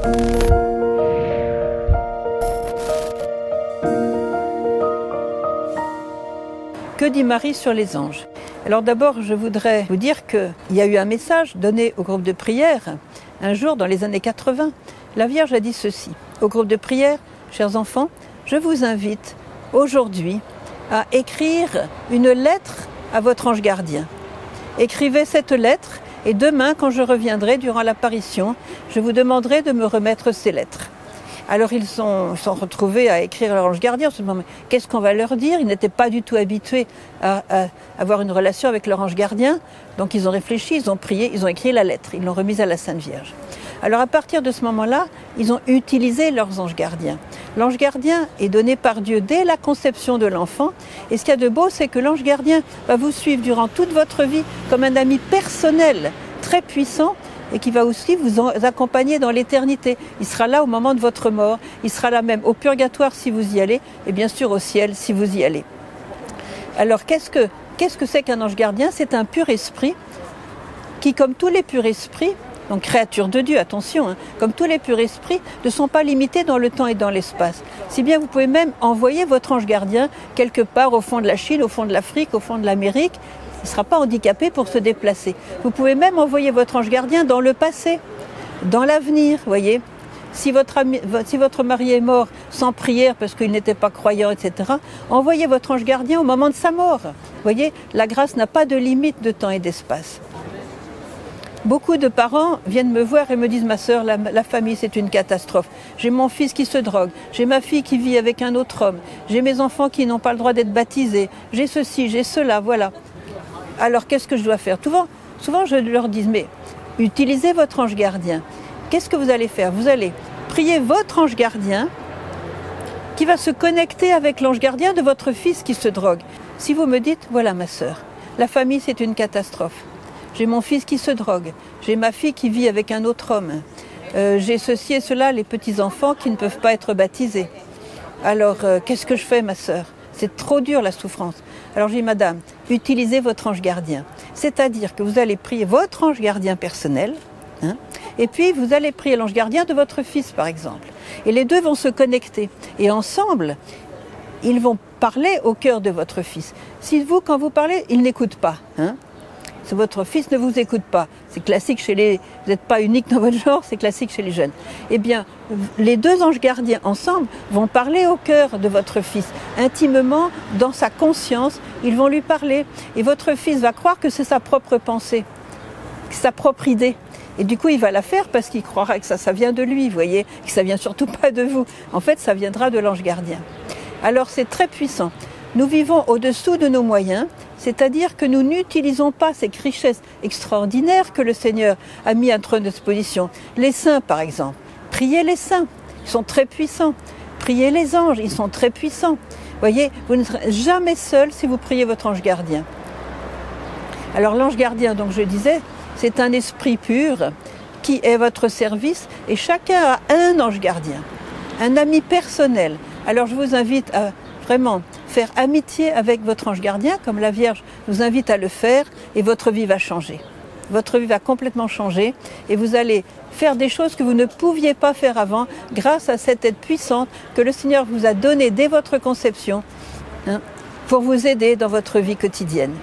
Que dit Marie sur les anges? Alors d'abord, je voudrais vous dire qu'il y a eu un message donné au groupe de prière un jour dans les années 80. La Vierge a dit ceci au groupe de prière: chers enfants, je vous invite aujourd'hui à écrire une lettre à votre ange gardien. Écrivez cette lettre et demain, quand je reviendrai durant l'apparition, je vous demanderai de me remettre ces lettres. Alors ils sont retrouvés à écrire leur ange gardien. Qu'est-ce qu'on va leur dire? Ils n'étaient pas du tout habitués à avoir une relation avec leur ange gardien. Donc ils ont réfléchi, ils ont prié, ils ont écrit la lettre. Ils l'ont remise à la Sainte Vierge. Alors à partir de ce moment-là, ils ont utilisé leurs anges gardiens. L'ange gardien est donné par Dieu dès la conception de l'enfant. Et ce qu'il y a de beau, c'est que l'ange gardien va vous suivre durant toute votre vie comme un ami personnel très puissant, et qui va aussi vous accompagner dans l'éternité. Il sera là au moment de votre mort, il sera là même au purgatoire si vous y allez, et bien sûr au ciel si vous y allez. Alors qu'est-ce que c'est qu'un ange gardien? C'est un pur esprit qui, comme tous les purs esprits, donc créatures de Dieu, attention, comme tous les purs esprits, ne sont pas limités dans le temps et dans l'espace. Si bien vous pouvez même envoyer votre ange gardien quelque part au fond de la Chine, au fond de l'Afrique, au fond de l'Amérique. Il ne sera pas handicapé pour se déplacer. Vous pouvez même envoyer votre ange gardien dans le passé, dans l'avenir, voyez. Si votre mari est mort sans prière parce qu'il n'était pas croyant, etc., envoyez votre ange gardien au moment de sa mort. Voyez, la grâce n'a pas de limite de temps et d'espace. Beaucoup de parents viennent me voir et me disent: ma sœur, la famille c'est une catastrophe. J'ai mon fils qui se drogue, j'ai ma fille qui vit avec un autre homme, j'ai mes enfants qui n'ont pas le droit d'être baptisés, j'ai ceci, j'ai cela, voilà. Alors qu'est-ce que je dois faire? Souvent je leur dis: mais utilisez votre ange gardien. Qu'est-ce que vous allez faire? Vous allez prier votre ange gardien qui va se connecter avec l'ange gardien de votre fils qui se drogue. Si vous me dites: voilà ma sœur, la famille c'est une catastrophe. J'ai mon fils qui se drogue, j'ai ma fille qui vit avec un autre homme, j'ai ceci et cela, les petits-enfants qui ne peuvent pas être baptisés. Alors qu'est-ce que je fais ma sœur? C'est trop dur la souffrance. Alors j'ai dit: madame, utilisez votre ange gardien. C'est-à-dire que vous allez prier votre ange gardien personnel, et puis vous allez prier l'ange gardien de votre fils par exemple. Et les deux vont se connecter. Et ensemble, ils vont parler au cœur de votre fils. Si vous, quand vous parlez, il n'écoute pas. Si votre fils ne vous écoute pas, c'est classique chez les... Vous n'êtes pas unique dans votre genre, c'est classique chez les jeunes. Eh bien, les deux anges gardiens ensemble vont parler au cœur de votre fils. Intimement, dans sa conscience, ils vont lui parler. Et votre fils va croire que c'est sa propre pensée, sa propre idée. Et du coup, il va la faire parce qu'il croira que ça vient de lui, vous voyez, que ça vient surtout pas de vous. En fait, ça viendra de l'ange gardien. Alors, c'est très puissant. Nous vivons au-dessous de nos moyens, c'est-à-dire que nous n'utilisons pas ces richesses extraordinaires que le Seigneur a mis à notre disposition. Les saints, par exemple. Priez les saints, ils sont très puissants. Priez les anges, ils sont très puissants. Vous voyez, vous ne serez jamais seul si vous priez votre ange gardien. Alors l'ange gardien, donc je disais, c'est un esprit pur qui est à votre service et chacun a un ange gardien, un ami personnel. Alors je vous invite à vraiment faire amitié avec votre ange gardien, comme la Vierge nous invite à le faire, et votre vie va changer. Votre vie va complètement changer et vous allez faire des choses que vous ne pouviez pas faire avant grâce à cette aide puissante que le Seigneur vous a donnée dès votre conception pour vous aider dans votre vie quotidienne.